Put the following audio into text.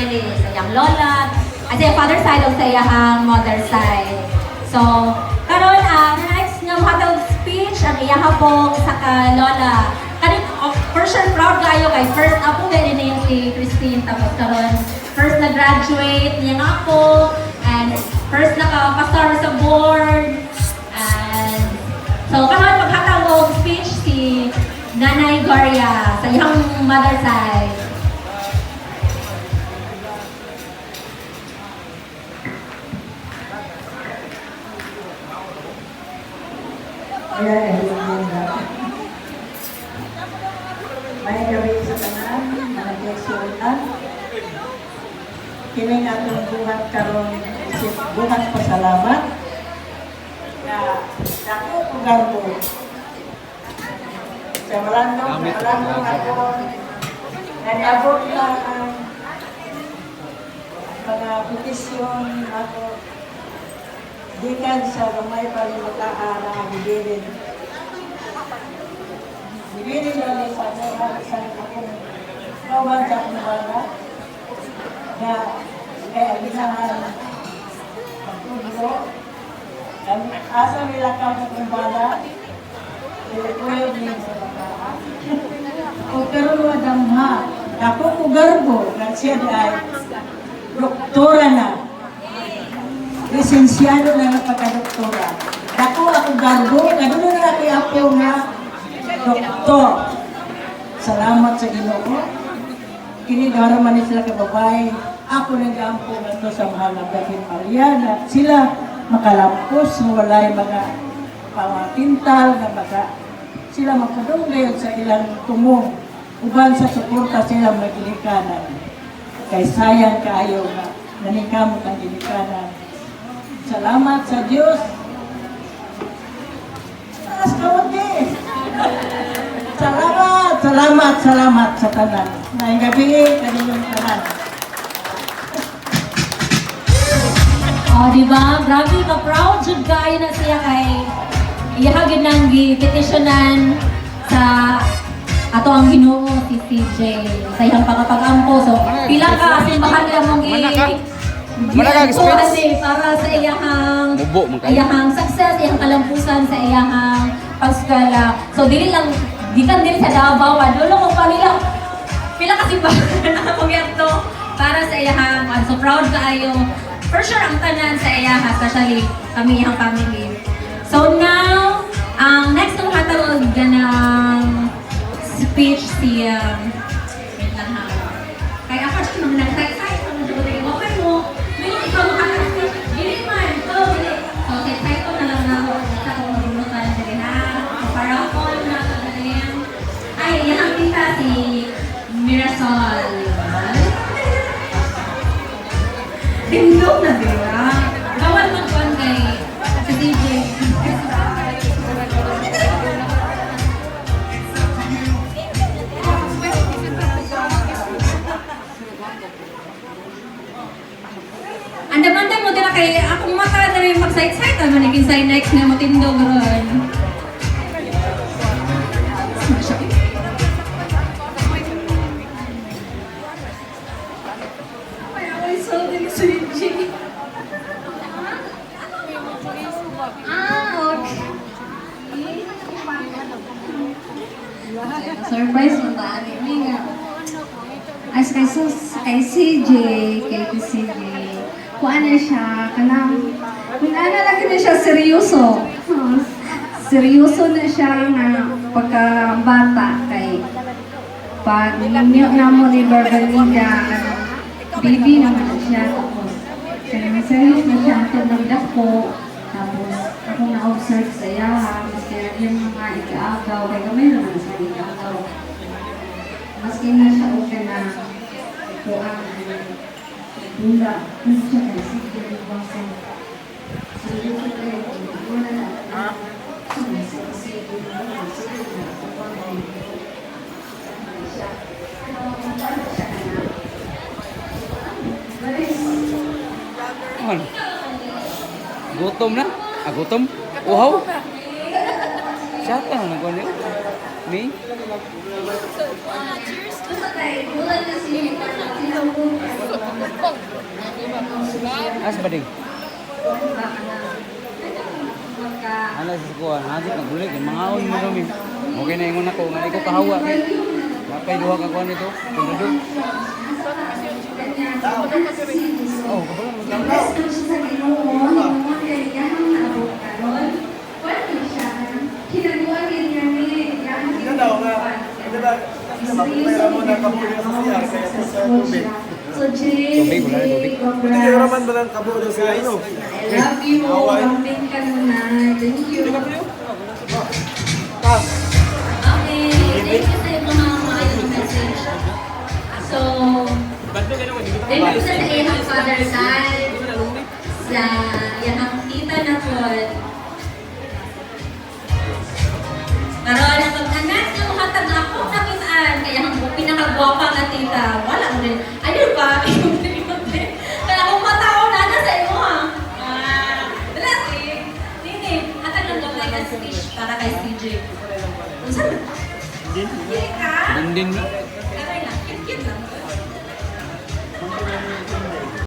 family, sa iyang lola, at sa iyang father side o sa iyang mother side. So, karon next nga hatag speech ang iyang pong sa lola. Kanin, for sure, proud kayo kay first apo gani na yung si Christine, tapos karon first na-graduate niya nga po, and first nakapasar sa board, and so karon maghatag og speech si Nanay Gloria sa iyang mother side. May gabi sa tanan, mga Jesuitan. Kini nga itong buhat karon isip buhat pasalamat. Na dako ko garbo. Sa malandong ako. Naniabot na ang mga petisyon ako. Gikan sa gamay palimutaan na bibilin. Bibilin na sa isang akong kauban sa kumbaga na kaya ginahan pagtubo. Asa nila ka sa kumbaga, ilikuyo niya sa bataan. O pero wadamha, ako ko garbo, na siya ay doktora na. Lisensyado na ng pagka-doktora. Ako garbo, kadulo na ako apo na doktor. Salamat sa Ginoo. Kini daraman ni sila kababay. Ako nag-ampo na ito sa mahal na David Maria na sila makalampos, walay mga pamatintal, na baka sila makadunggayon sa ilang tumong. Uban sa suporta sila may ginikanan. Kay sayang kaayo na nanikamot ang ginikanan. Salamat sa Diyos. Taas kawati. Salamat sa tanan. Ngayong gabi, kanilang tanan. Diba? Grabe ka, proud jud kayo na siya kay iyahagin ng petitionan sa ato ang Ginoo si CJ sa iyang pagkapagampo. So, pila ka simbahan nila mong para sa iyahang success, iyahang kalampusan sa iyahang pagskala. So, gikan dili sa Davao, dulo ko pa nila pila ka simbahan na mong yato para sa iyahang. So, proud kaayo. For sure, ang tanan sa iyaha, especially kami iyang family. So now, ang next ng hatawag ng speech si, wait lang ha. Kaya ako siya nung nag-type nung nag-type mo, may ikaw makakang speech, gini man, ito, gini. So, type ko na lang na ako, sa kong magbulutan, sige na, para ako na ito na yan. Ay, iyang kita si Mirasol. Tindog na dira. Bawal magkuhan kay sa DJ. Andam-andam mo dira kay akong mata na rin mag-side-side. Manigin side next na matindog ron. Surprise mo ta, ani nga. As kay CJ, kay CJ, kuha na siya, kanang, kung ano lagi na siya, seryoso. Seryoso na siya nga pagkabata kay pag ninyo na mo ni Barbalida, baby naman siya, tapos kaya serious na siya ang tanagdak ko, tapos ako na-observe sa iya, maski yung mga ikaagaw, kaya kamay naman sa ikaagaw. Maski na siya open na ito ang bula, ano siya kaya sige yung bangsa. So yun ko kaya, wala na. Gutom na? Gutom? Uhaw? Siya ka na nagwa niyo? Me? Cheers! Gusto tayo, wala na siya. As ba ding? Magka... Ala sa kuha, hajik na gulig, mga on mo dumi. Okay na ingon ako, nga ikaw kahawa kay. Napay duha ka kuha nito, tundado. Oh, kabalan mo lang. So, Jay, Tubig, wala na tubig. congrats. Raman ba lang kabo doon sa ino? I love you. Camping ka muna. Thank you. Okay, thank you sa iyo mga yung message. So, thank you sa iyang father side, sa iyang tita na po. Pero alam ko, anak, yung hatag ako nakitaan, kaya ang pinakagwapa na tita, wala mo rin. Ayun ba? Kaya kung matao na sa iyo ha. Wala Nini, hatag ng gamay na speech para kay CJ. Saan? Hindi ka? Din.